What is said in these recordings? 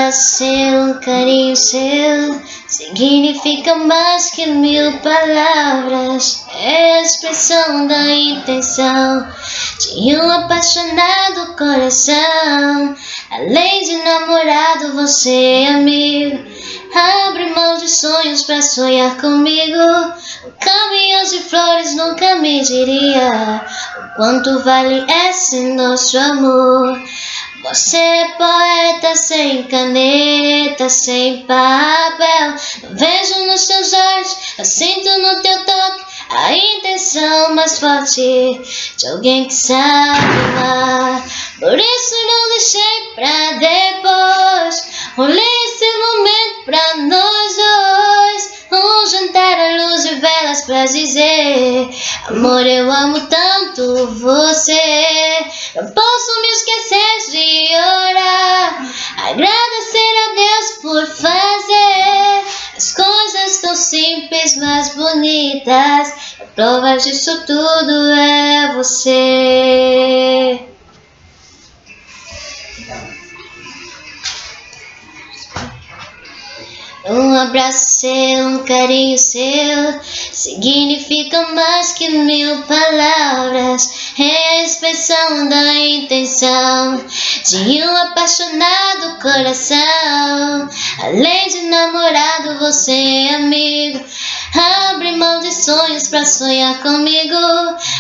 abraço seu, um carinho seu significa mais que 1000 palavras. É a expressão da intenção de um apaixonado coração. Além de namorado, você é amigo. Abre mão de sonhos pra sonhar comigo. Um caminhão de flores nunca me diria o quanto vale esse nosso amor. Você é poeta sem caneta, sem papel. Eu vejo nos teus olhos, eu sinto no teu toque a intenção mais forte de alguém que sabe amar. Por isso não deixei pra depois. Olhei esse momento pra nós dois. Um jantar à luz de velas pra dizer: amor, eu amo tanto você. Não posso me esquecer de orar, agradecer a Deus por fazer as coisas tão simples, mas bonitas. A prova disso tudo é você. Um abraço seu, um carinho seu significa mais que 1000 palavras. É a expressão da intenção de um apaixonado coração. Além de namorado, você é amigo. Abre mão de sonhos pra sonhar comigo.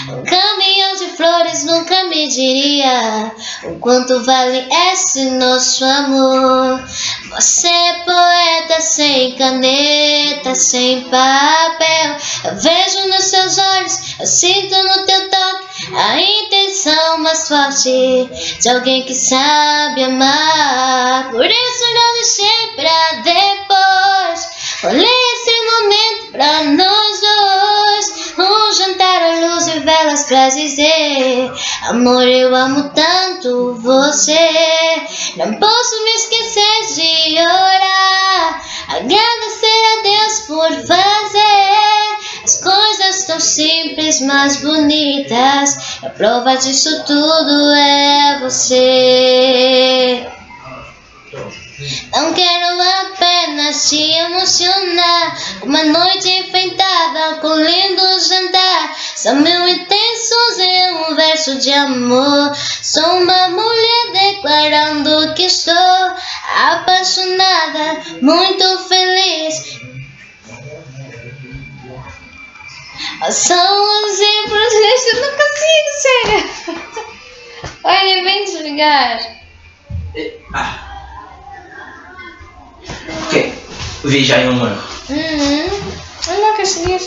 Um caminhão de flores nunca me diria o quanto vale esse nosso amor. Você é poeta sem caneta, sem papel. Eu vejo nos seus olhos, eu sinto no teu toque a intenção mais forte de alguém que sabe amar. Por isso não deixei pra depois. Olhei esse momento pra nós dois. Um jantar à luz de velas pra dizer: amor, eu amo tanto você. Não posso me esquecer de orar, agradecer a Deus por fazer as coisas tão simples, mas bonitas. A prova disso tudo é você. Não quero apenas te emocionar, uma noite enfeitada com lindo jantar. São 1000 intenções em um verso de amor. Sou uma mulher declarando que estou apaixonada, muito feliz. São os exemplos, gente, eu não consigo, sério. Olha, vem desligar. Ok, vi já em um ano. Eu não consegui